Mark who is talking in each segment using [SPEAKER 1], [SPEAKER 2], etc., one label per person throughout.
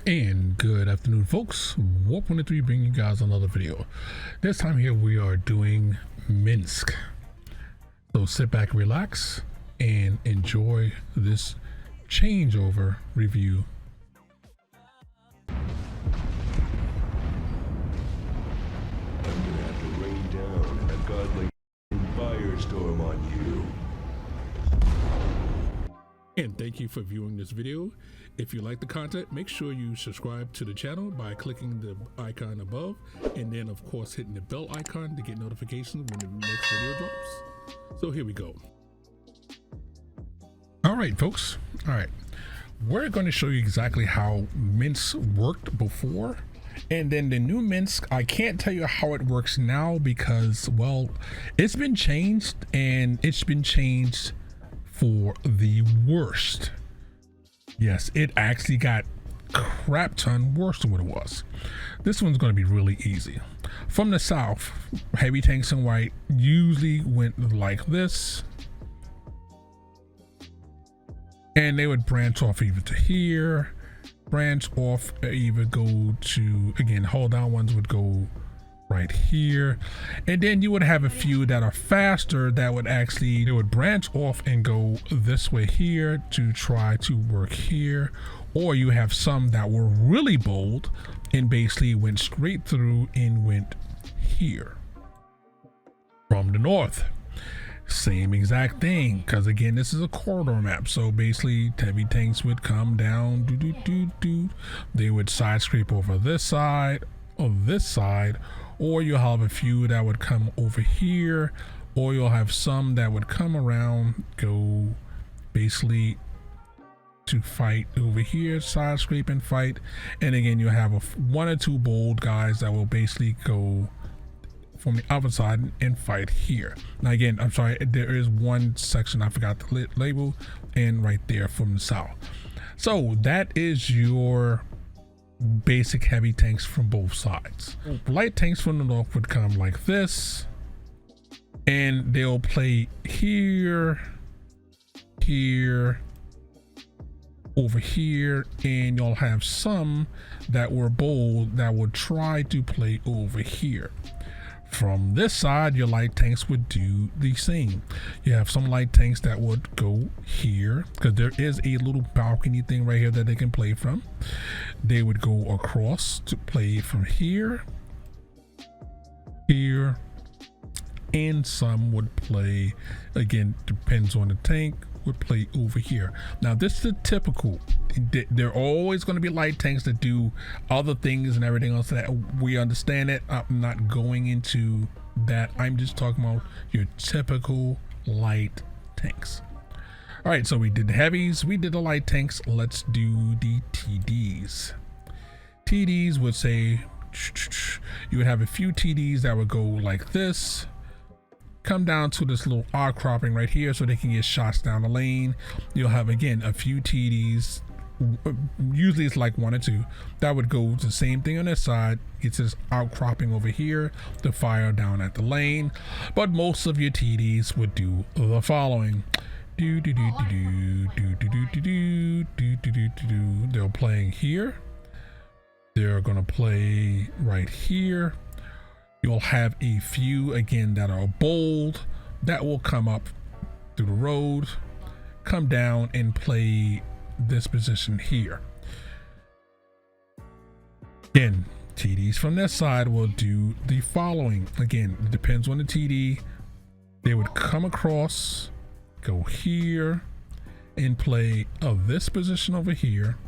[SPEAKER 1] And good afternoon, folks. Warp103 bringing you guys another video. This time here we are doing Minsk. So sit back, relax, and enjoy this changeover review.
[SPEAKER 2] I'm gonna have to rain down a godly firestorm on you.
[SPEAKER 1] And thank you for viewing this video. If you like the content, make sure you subscribe to the channel by clicking the icon above, and then of course hitting the bell icon to get notifications when the next video drops. So here we go. All right, folks. All right, we're going to show you exactly how Minsk worked before, and then the new Minsk. I can't tell you how it works now because, well, it's been changed, and it's been changed for the worst. Yes, it actually got crap ton worse than what it was. This one's going to be really easy. From the south, heavy tanks in white usually went like this, and they would branch off either to here, branch off, either go to, again, hold down ones would go right here, and then you would have a few that are faster that would actually, they would branch off and go this way here to try to work here, or you have some that were really bold and basically went straight through and went here. From the north, same exact thing, because again, this is a corridor map, so basically heavy tanks would come down, they would side scrape over this side or this side, or you'll have a few that would come over here, or you'll have some that would come around, go basically to fight over here, side scrape and fight. And again, you'll have one or two bold guys that will basically go from the other side and fight here. Now again, I'm sorry, there is one section I forgot to label, and right there from the south. So that is your basic heavy tanks from both sides. Light tanks from the north would come like this, and they'll play here, here, over here, and you'll have some that were bold that would try to play over here. From this side, your light tanks would do the same. You have some light tanks that would go here, because there is a little balcony thing right here that they can play from. They would go across to play from here, here, and some would play, again, depends on the tank, would play over here. Now this is the typical. There are always going to be light tanks that do other things and everything else, that we understand it. I'm not going into that. I'm just talking about your typical light tanks. All right, so we did the heavies, we did the light tanks. Let's do the TDs. TDs would say, you would have a few TDs that would go like this, come down to this little outcropping right here so they can get shots down the lane. You'll have, again, a few TDs, usually it's like one or two, that would go the same thing on this side. It's this outcropping over here to fire down at the lane. But most of your TDs would do the following. They're playing here, they're gonna play right here. You'll have a few, again, that are bold that will come up through the road, come down and play this position here. Again, TDs from this side will do the following. Again, it depends on the TD. They would come across, go here, and play this position over here.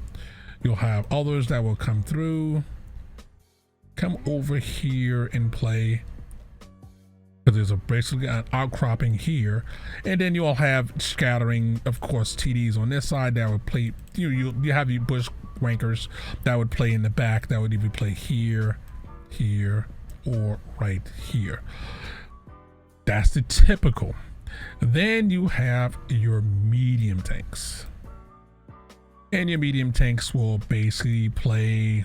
[SPEAKER 1] You'll have others that will come through, come over here and play, because there's basically an outcropping here, and then you'll have scattering, of course, TDs on this side that would play. You have your bush wankers that would play in the back, that would either play here, here, or right here. That's the typical. Then you have your medium tanks, and your medium tanks will basically play.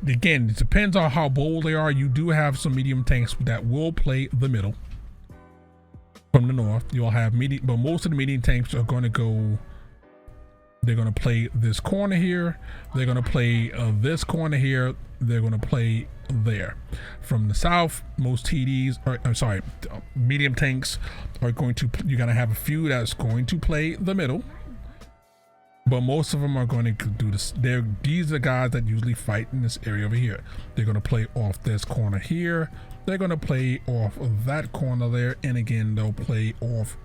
[SPEAKER 1] Again, it depends on how bold they are. You do have some medium tanks that will play the middle. From the north, you'll have medium, but most of the medium tanks are going to go They're going to play this corner here. They're going to play this corner here. They're going to play there. From the south, most TDs, or I'm sorry, medium tanks are going to, you're going to have a few that's going to play the middle, but most of them are going to do this. These are guys that usually fight in this area over here. They're going to play off this corner here. They're going to play off of that corner there. And again, they'll play off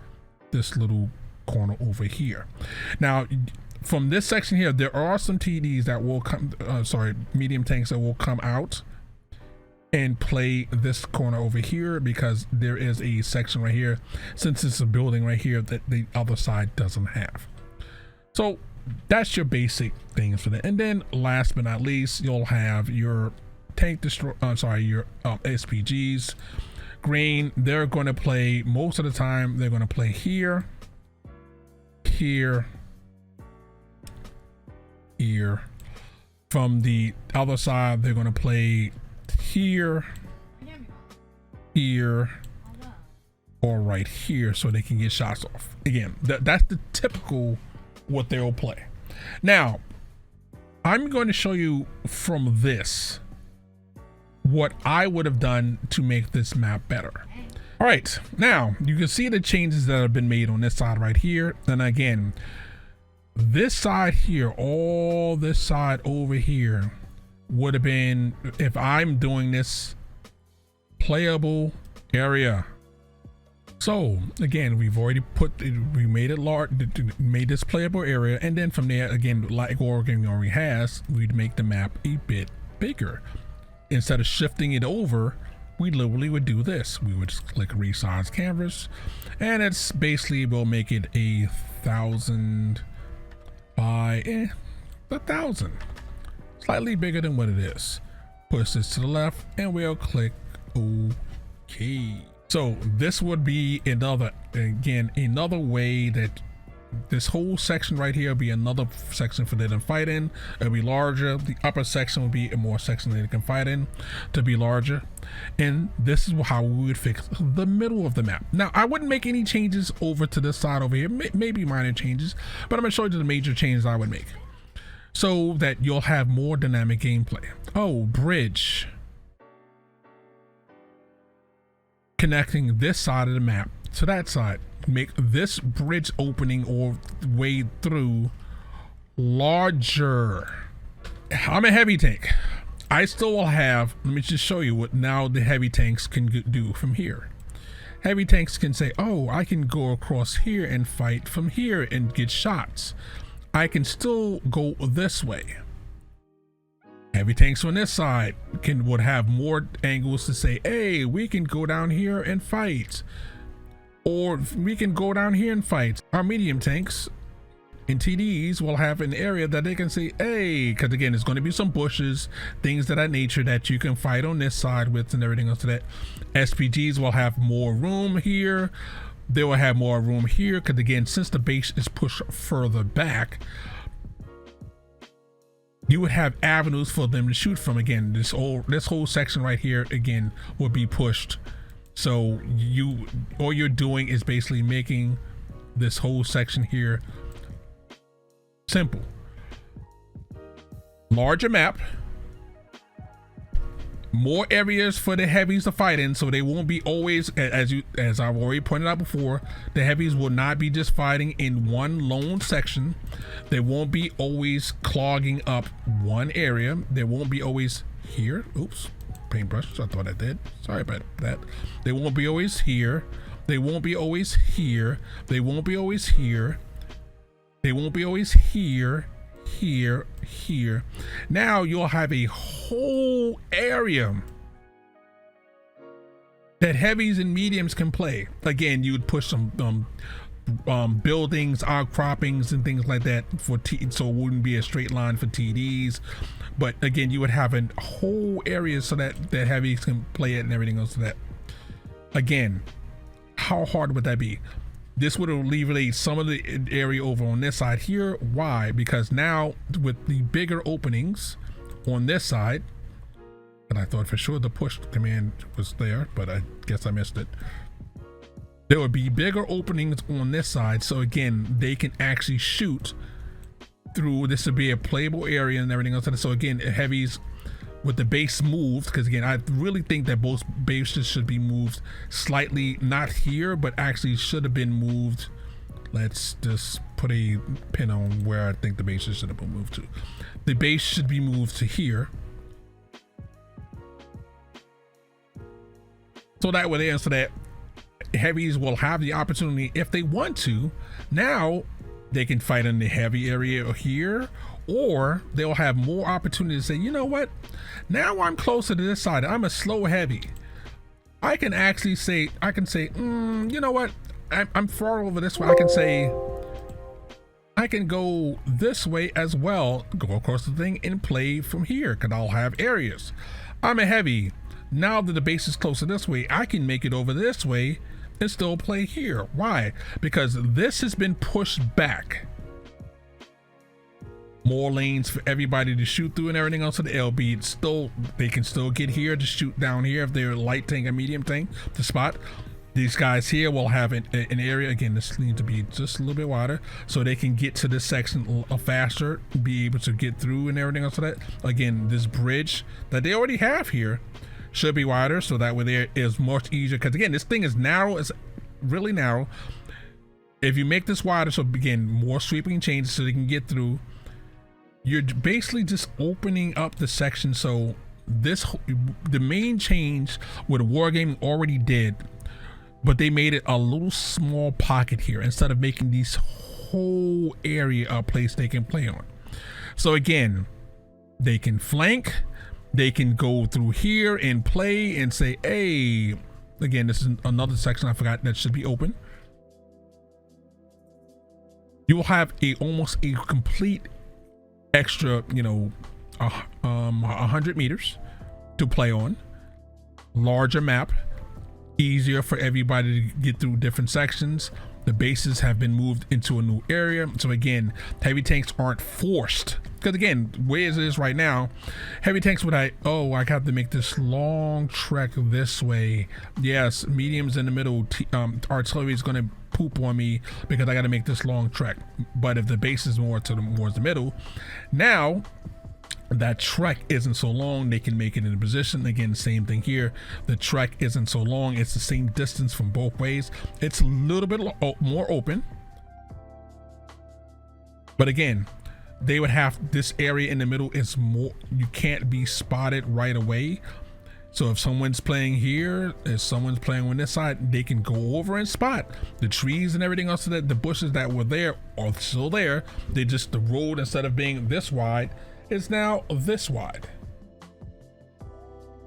[SPEAKER 1] this little corner over here. Now, from this section here, there are some TDs that will come, medium tanks that will come out and play this corner over here, because there is a section right here, since it's a building right here, that the other side doesn't have. So that's your basic things for that. And then last but not least, you'll have your tank destroy, your SPGs. Green, they're going to play, most of the time they're going to play here, here, here. From the other side, they're going to play here, here, or right here, so they can get shots off. Again, that's the typical what they'll play. Now, I'm going to show you from this what I would have done to make this map better. All right, now you can see the changes that have been made on this side right here. And again, this side here, all this side over here would have been, if I'm doing this, playable area. So again, we've already we made it large, made this playable area, and then from there, again, like Oregon already has, we'd make the map a bit bigger. Instead of shifting it over, we literally would do this. We would just click resize canvas, and it's basically, we'll make it 1,000 by 1,000, slightly bigger than what it is. Push this to the left, and we'll click OK. So this would be another way that this whole section right here will be another section for them to fight in. It'll be larger. The upper section will be a more section that they can fight in to be larger. And this is how we would fix the middle of the map. Now, I wouldn't make any changes over to this side over here, maybe minor changes, but I'm gonna show you the major changes I would make so that you'll have more dynamic gameplay. Oh, bridge. Connecting this side of the map to that side. Make this bridge opening or way through larger. I'm a heavy tank. I still will have, let me just show you what now the heavy tanks can do from here. Heavy tanks can say, oh, I can go across here and fight from here and get shots. I can still go this way. Heavy tanks on this side would have more angles to say, hey, we can go down here and fight. Or we can go down here and fight. Our medium tanks and TDs will have an area that they can say, hey, because again, there's going to be some bushes, things of that nature that you can fight on this side with and everything else to that. SPGs will have more room here. They will have more room here because again, since the base is pushed further back, you would have avenues for them to shoot from. Again, this whole section right here again will be pushed. So all you're doing is basically making this whole section here simple. Larger map, more areas for the heavies to fight in, so they won't be always, as I've already pointed out before, the heavies will not be just fighting in one lone section. They won't be always clogging up one area. They won't be always here. Oops. Paintbrush, I thought I did. Sorry about that. They won't be always here. They won't be always here. They won't be always here. They won't be always here, here, here. Now you'll have a whole area that heavies and mediums can play. Again, you would push some buildings, outcroppings, and things like that for so it wouldn't be a straight line for TDs. But again, you would have a whole area so that the heavies can play it and everything else. So that, again, how hard would that be? This would alleviate some of the area over on this side here. Why? Because now with the bigger openings on this side, and I thought for sure the push command was there, but I guess I missed it. There would be bigger openings on this side. So again, they can actually shoot through. This would be a playable area and everything else. So again, heavies with the base moved, because again, I really think that both bases should be moved slightly, not here, but actually should have been moved. Let's just put a pin on where I think the bases should have been moved to. The base should be moved to here. So that way there, so that heavies will have the opportunity, if they want to, now they can fight in the heavy area here, or they'll have more opportunity to say, you know what, now I'm closer to this side, I'm a slow heavy. I can actually say, you know what, I'm far over this way. I can say, I can go this way as well, go across the thing and play from here, because I'll have areas. I'm a heavy. Now that the base is closer this way, I can make it over this way and still play here. Why? Because this has been pushed back. More lanes for everybody to shoot through and everything else. So the LB still, they can still get here to shoot down here if they're light tank and medium tank to spot. These guys here will have an area. Again, this needs to be just a little bit wider so they can get to this section faster, be able to get through and everything else. So that, again, this bridge that they already have here should be wider, so that way there is much easier, because again, this thing is narrow, it's really narrow. If you make this wider, so again, more sweeping changes so they can get through, you're basically just opening up the section. So this, the main change what Wargaming already did, but they made it a little small pocket here instead of making these whole area a place they can play on. So again, they can flank, they can go through here and play and say, hey, again, this is another section I forgot that should be open. You will have almost a complete extra, you know, 100 meters to play on. Larger map, easier for everybody to get through different sections. The bases have been moved into a new area. So again, heavy tanks aren't forced, because again, where it is right now, heavy tanks would I have to make this long trek this way. Yes, mediums in the middle, artillery is going to poop on me because I got to make this long trek. But if the base is more towards the middle, now that trek isn't so long, they can make it in a position. Again, same thing here, the trek isn't so long, it's the same distance from both ways. It's a little bit more open, but again, they would have this area in the middle is more, you can't be spotted right away. So if someone's playing here, if someone's playing on this side, they can go over and spot the trees and everything else, so that the bushes that were there are still there. They just, the road, instead of being this wide, is now this wide.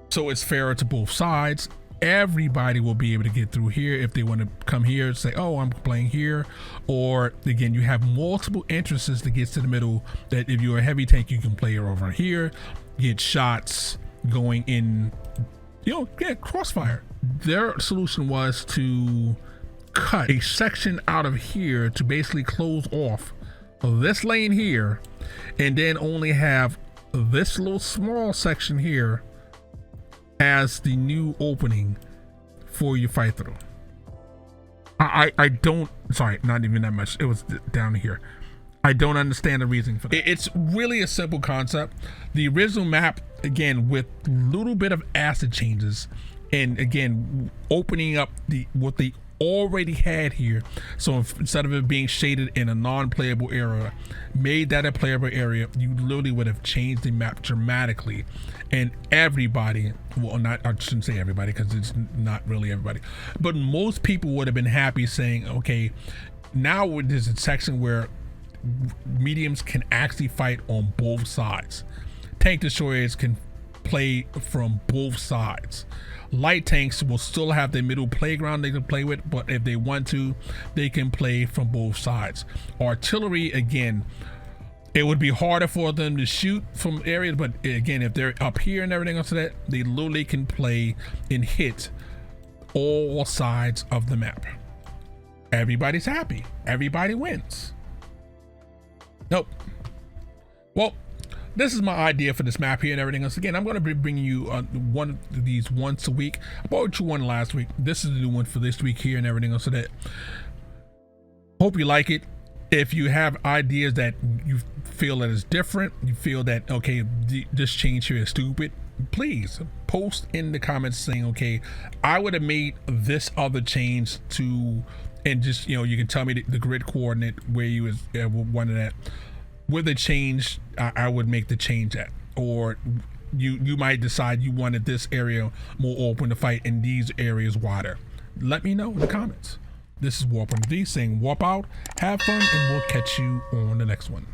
[SPEAKER 1] So it's fairer to both sides. Everybody will be able to get through here if they want to come here and say, oh, I'm playing here. Or again, you have multiple entrances that gets to the middle, that if you're a heavy tank, you can play over here, get shots going in, you know, get crossfire. Their solution was to cut a section out of here to basically close off this lane here, and then only have this little small section here as the new opening for your fight through. I don't, sorry, not even that much, it was down here. I don't understand the reason for that. It's really a simple concept. The original map, again, with a little bit of acid changes, and again, opening up what they already had here. So instead of it being shaded in a non-playable area, made that a playable area, you literally would have changed the map dramatically. And everybody, well, not, I shouldn't say everybody, because it's not really everybody, but most people would have been happy saying, okay, now there's a section where mediums can actually fight on both sides. Tank destroyers can play from both sides. Light tanks will still have their middle playground they can play with, but if they want to, they can play from both sides. Artillery, again, it would be harder for them to shoot from areas, but again, if they're up here and everything else, that they literally can play and hit all sides of the map. Everybody's happy. Everybody wins. Nope. Well, this is my idea for this map here and everything else. Again, I'm going to be bringing you one of these once a week. I brought you one last week. This is the new one for this week here and everything else. So that, hope you like it. If you have ideas that you feel that is different, you feel that, okay, this change here is stupid, please post in the comments saying, okay, I would have made this other change to, and just, you know, you can tell me the grid coordinate where you was wanted at, with the change, I would make the change at, or you might decide you wanted this area more open to fight and these areas wider. Let me know in the comments. This is Warp103 saying warp out, have fun, and we'll catch you on the next one.